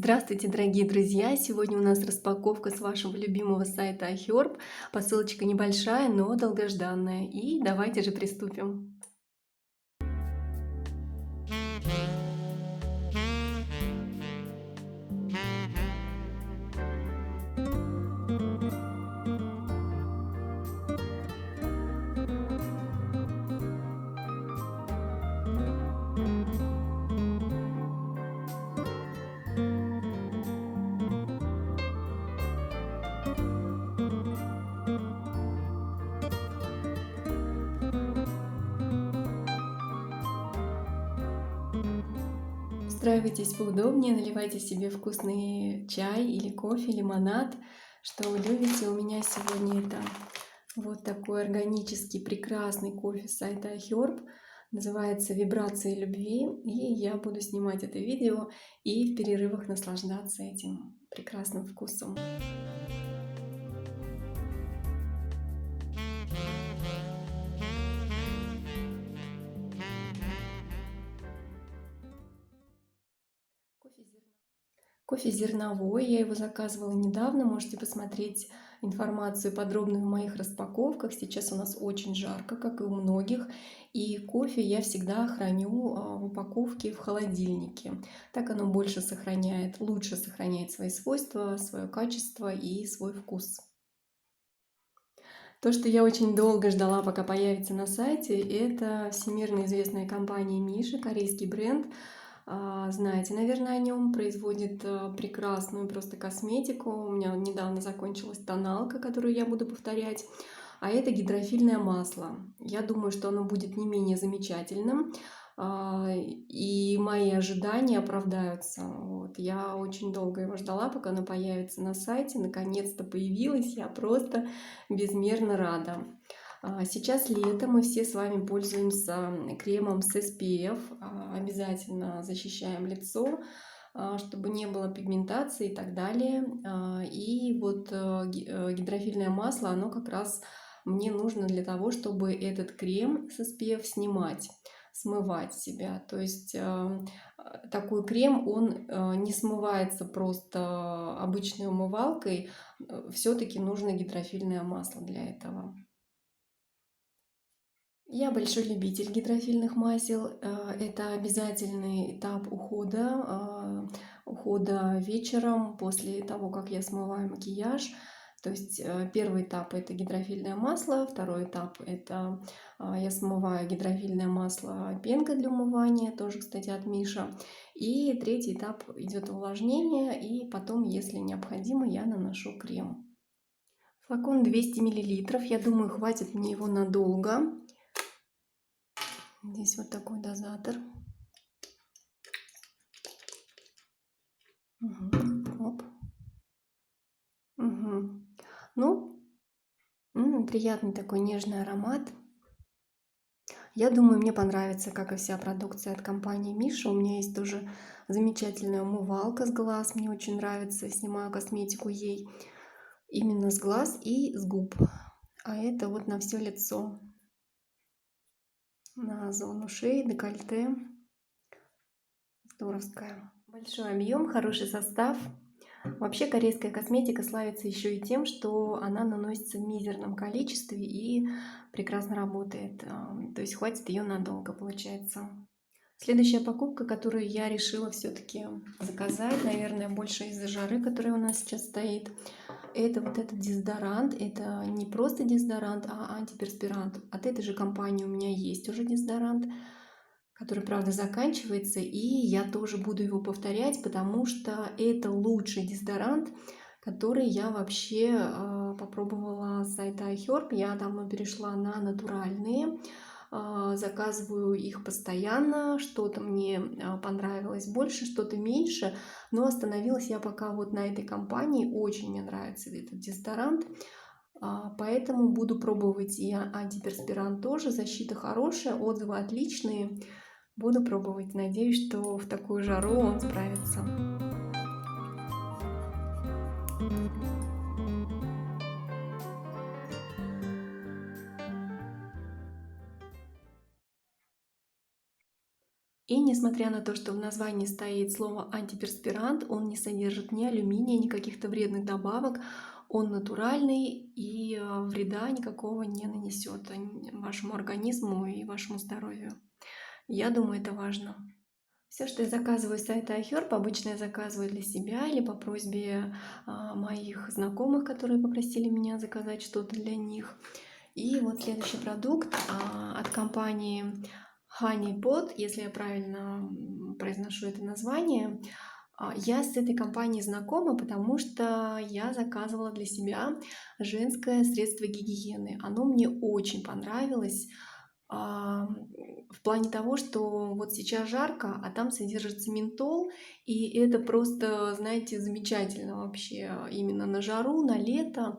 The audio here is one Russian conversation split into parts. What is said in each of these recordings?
Здравствуйте, дорогие друзья! Сегодня у нас распаковка с вашего любимого сайта iHerb. Посылочка небольшая, но долгожданная. И давайте же приступим. Устраивайтесь поудобнее, наливайте себе вкусный чай или кофе, лимонад, что вы любите. У меня сегодня это вот такой органический прекрасный кофе с сайта iHerb. Называется «Вибрации любви». И я буду снимать это видео и в перерывах наслаждаться этим прекрасным вкусом. Кофе зерновой, я его заказывала недавно, можете посмотреть информацию подробную в моих распаковках. Сейчас у нас очень жарко, как и у многих, и кофе я всегда храню в упаковке в холодильнике. Так оно лучше сохраняет свои свойства, свое качество и свой вкус. То, что я очень долго ждала, пока появится на сайте, это всемирно известная компания Миша, корейский бренд. Знаете, наверное, о нем. Производит прекрасную просто косметику. У меня недавно закончилась тоналка, которую я буду повторять. А это гидрофильное масло. Я думаю, что оно будет не менее замечательным. И мои ожидания оправдаются. Вот. Я очень долго его ждала, пока оно появится на сайте. Наконец-то появилось. Я просто безмерно рада. Сейчас лето, мы все с вами пользуемся кремом с SPF. Обязательно защищаем лицо, чтобы не было пигментации и так далее. И вот гидрофильное масло, оно как раз мне нужно для того, чтобы этот крем с SPF смывать себя. То есть такой крем, он не смывается просто обычной умывалкой. Все-таки нужно гидрофильное масло для этого. Я большой любитель гидрофильных масел. Это обязательный этап ухода вечером после того, как я смываю макияж. То есть первый этап это гидрофильное масло, второй этап это я смываю гидрофильное масло пенкой для умывания, тоже, кстати, от Миша. И третий этап идет увлажнение, и потом, если необходимо, я наношу крем. Флакон 200 мл, я думаю, хватит мне его надолго. Здесь вот такой дозатор. Угу. Оп. Угу. Ну, приятный такой нежный аромат. Я думаю, мне понравится, как и вся продукция от компании Миша. У меня есть тоже замечательная умывалка с глаз. Мне очень нравится. Я снимаю косметику ей именно с глаз и с губ. А это вот на все лицо. На зону шеи, декольте. Здоровская. Большой объем, хороший состав. Вообще корейская косметика славится еще и тем, что она наносится в мизерном количестве и прекрасно работает. То есть хватит ее надолго, получается. Следующая покупка, которую я решила все-таки заказать, наверное, больше из-за жары, которая у нас сейчас стоит, это вот этот дезодорант. Это не просто дезодорант, а антиперспирант. От этой же компании у меня есть уже дезодорант, который, правда, заканчивается, и я тоже буду его повторять, потому что это лучший дезодорант, который я вообще попробовала с сайта iHerb. Я давно перешла на натуральные, заказываю их постоянно, что-то мне понравилось больше, что-то меньше, но остановилась я пока вот на этой компании. Очень мне нравится этот дезодорант. Поэтому буду пробовать и антиперспирант тоже. Защита хорошая, отзывы отличные. Буду пробовать. Надеюсь, что в такую жару он справится. И несмотря на то, что в названии стоит слово антиперспирант, он не содержит ни алюминия, ни каких-то вредных добавок. Он натуральный и вреда никакого не нанесет вашему организму и вашему здоровью. Я думаю, это важно. Все, что я заказываю с сайта iHerb, обычно я заказываю для себя или по просьбе моих знакомых, которые попросили меня заказать что-то для них. И вот следующий продукт от компании HoneyPot, если я правильно произношу это название. Я с этой компанией знакома, потому что я заказывала для себя женское средство гигиены. Оно мне очень понравилось. В плане того, что вот сейчас жарко, а там содержится ментол, и это просто, знаете, замечательно вообще именно на жару, на лето.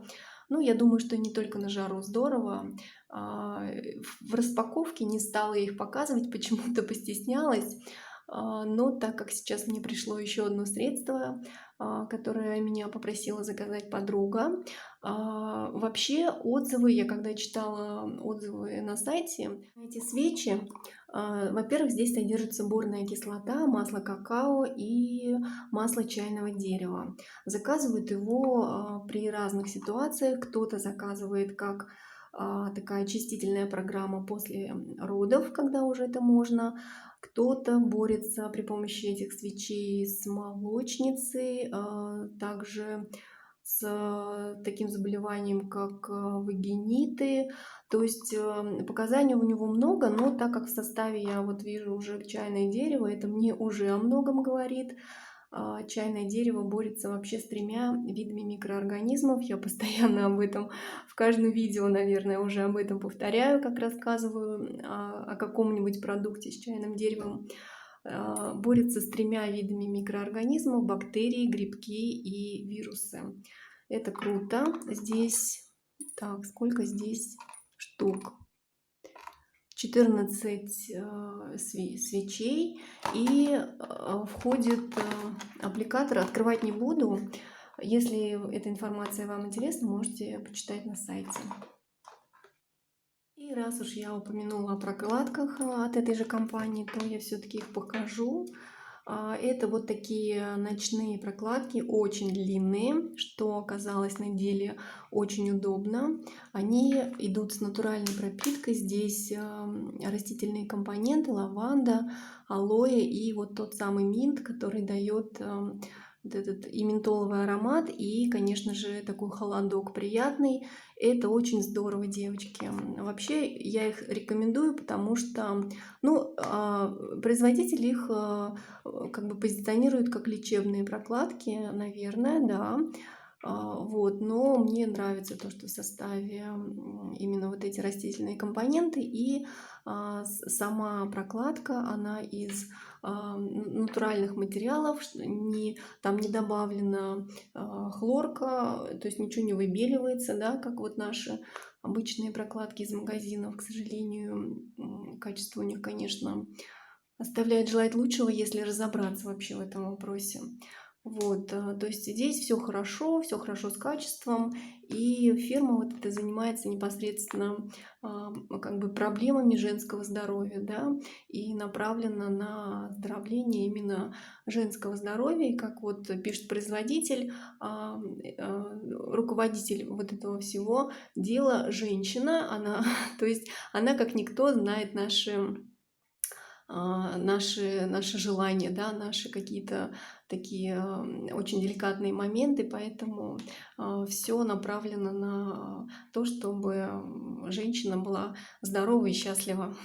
Ну, я думаю, что не только на жару здорово. В распаковке не стала их показывать, почему-то постеснялась. Но так как сейчас мне пришло еще одно средство, которое меня попросила заказать подруга. Вообще отзывы, я когда читала отзывы на сайте, эти свечи, во-первых, здесь содержится борная кислота, масло какао и масло чайного дерева. Заказывают его при разных ситуациях. Кто-то заказывает как такая очистительная программа после родов, когда уже это можно. Кто-то борется при помощи этих свечей с молочницей, также с таким заболеванием, как вагиниты. То есть показаний у него много, но так как в составе я вот вижу уже чайное дерево, это мне уже о многом говорит. Чайное дерево борется вообще с 3 видами микроорганизмов. Я постоянно об этом в каждом видео, наверное, уже об этом повторяю, как рассказываю о каком-нибудь продукте с чайным деревом. Борется с 3 видами микроорганизмов: бактерии, грибки и вирусы. Это круто. Здесь, так, сколько здесь штук? 14 свечей, и входит аппликатор. Открывать не буду. Если эта информация вам интересна, можете почитать на сайте. И раз уж я упомянула о прокладках от этой же компании, то я все-таки их покажу. Это вот такие ночные прокладки, очень длинные, что оказалось на деле очень удобно. Они идут с натуральной пропиткой. Здесь растительные компоненты: лаванда, алоэ и вот тот самый минт, который дает вот этот и ментоловый аромат, и, конечно же, такой холодок приятный. Это очень здорово, девочки. Вообще, я их рекомендую, потому что, ну, производитель их как бы позиционирует как лечебные прокладки, наверное, да. Вот, но мне нравится то, что в составе именно вот эти растительные компоненты, и сама прокладка, она из натуральных материалов, там не добавлена хлорка, то есть ничего не выбеливается, да, как вот наши обычные прокладки из магазинов. К сожалению, качество у них, конечно, оставляет желать лучшего, если разобраться вообще в этом вопросе. Вот, то есть здесь все хорошо с качеством, и фирма вот эта занимается непосредственно как бы проблемами женского здоровья, да, и направлена на оздоровление именно женского здоровья. И как вот пишет производитель, руководитель вот этого всего дела женщина, она, то есть она как никто знает наши желания, да, наши какие-то такие очень деликатные моменты, поэтому все направлено на то, чтобы женщина была здорова и счастлива.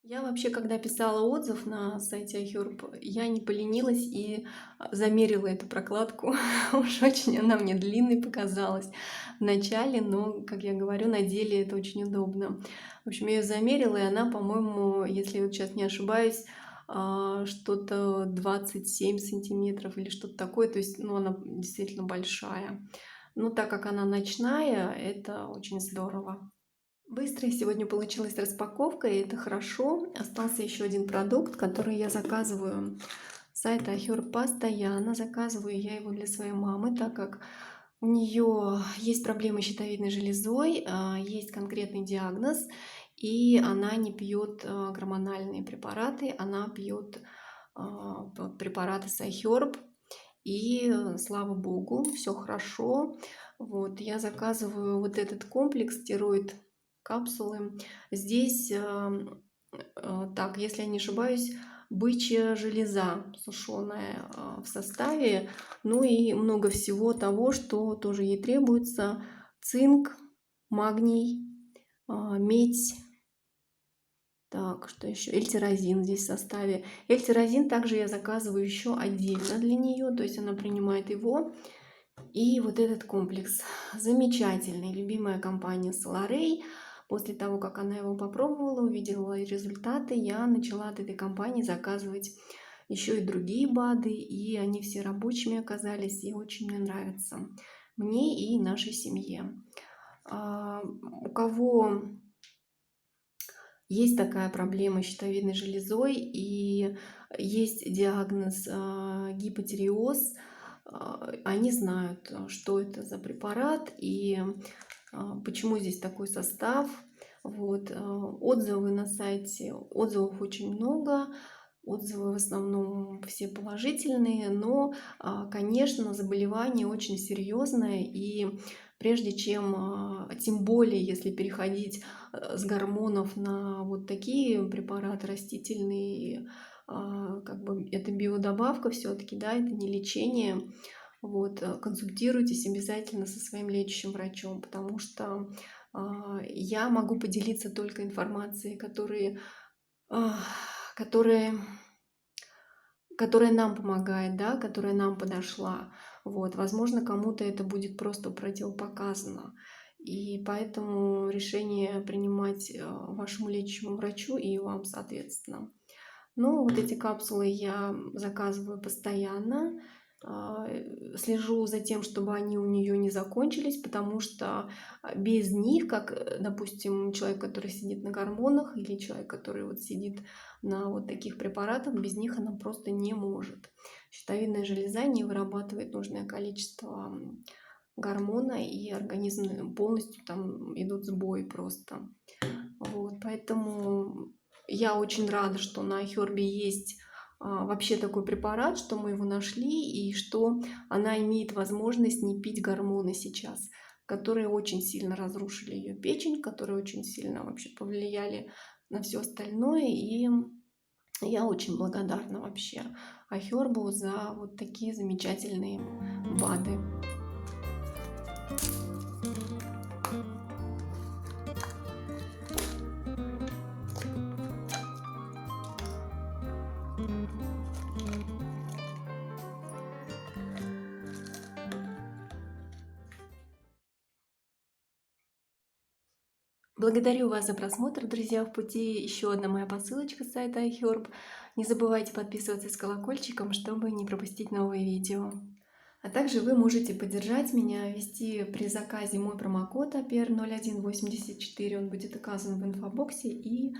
Я вообще, когда писала отзыв на сайте iHerb, я не поленилась и замерила эту прокладку. Уж очень она мне длинной показалась в начале, но, как я говорю, на деле это очень удобно. В общем, я ее замерила, и она, по-моему, если я вот сейчас не ошибаюсь, что-то 27 сантиметров или что-то такое. То есть, ну, она действительно большая. Но так как она ночная, это очень здорово. Быстрая сегодня получилась распаковка, и это хорошо. Остался еще один продукт, который я заказываю с сайта iHerb постоянно. Заказываю я его для своей мамы, так как у нее есть проблемы с щитовидной железой, есть конкретный диагноз. и она не пьет гормональные препараты, она пьет препараты с iHerb, и слава богу, все хорошо. Вот, я заказываю вот этот комплекс стероид капсулы. Здесь, так, если я не ошибаюсь, бычья железа сушеная в составе, ну и много всего того, что тоже ей требуется. Цинк, магний, медь, так, что еще? Эльтирозин здесь в составе. Эльтирозин также я заказываю еще отдельно для нее, то есть она принимает его. И вот этот комплекс замечательный, любимая компания Соларей. После того, как она его попробовала, увидела результаты, я начала от этой компании заказывать еще и другие БАДы, и они все рабочими оказались, и очень мне нравятся. Мне и нашей семье. У кого есть такая проблема с щитовидной железой и есть диагноз гипотиреоз, они знают, что это за препарат и почему здесь такой состав. Вот. Отзывы на сайте, отзывов очень много, отзывы в основном все положительные, но, конечно, заболевание очень серьезное, и прежде чем, тем более если переходить с гормонов на вот такие препараты растительные, как бы это биодобавка все-таки, да, это не лечение. Вот, консультируйтесь обязательно со своим лечащим врачом, потому что я могу поделиться только информацией, а, которые, которая нам помогает, да, которая нам подошла. Вот, возможно, кому-то это будет просто противопоказано. И поэтому решение принимать вашему лечащему врачу и вам, соответственно. Ну, вот эти капсулы я заказываю постоянно. Слежу за тем, чтобы они у нее не закончились, потому что без них, как, допустим, человек, который сидит на гормонах, или человек, который вот сидит на вот таких препаратах, без них она просто не может. Щитовидная железа не вырабатывает нужное количество гормона, и организм полностью там идут сбои просто. Вот, поэтому я очень рада, что на iHerb есть вообще такой препарат, что мы его нашли, и что она имеет возможность не пить гормоны сейчас, которые очень сильно разрушили ее печень, которые очень сильно вообще повлияли на все остальное. И я очень благодарна вообще iHerb за вот такие замечательные БАДы. Благодарю вас за просмотр, друзья. В пути еще одна моя посылочка с сайта iHerb. Не забывайте подписываться с колокольчиком, чтобы не пропустить новые видео. А также вы можете поддержать меня, ввести при заказе мой промокод APR0184. Он будет указан в инфобоксе и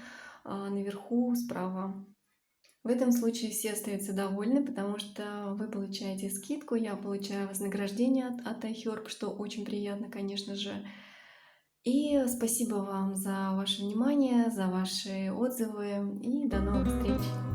наверху справа. В этом случае все остаются довольны, потому что вы получаете скидку, я получаю вознаграждение от iHerb, что очень приятно, конечно же. И спасибо вам за ваше внимание, за ваши отзывы, и до новых встреч!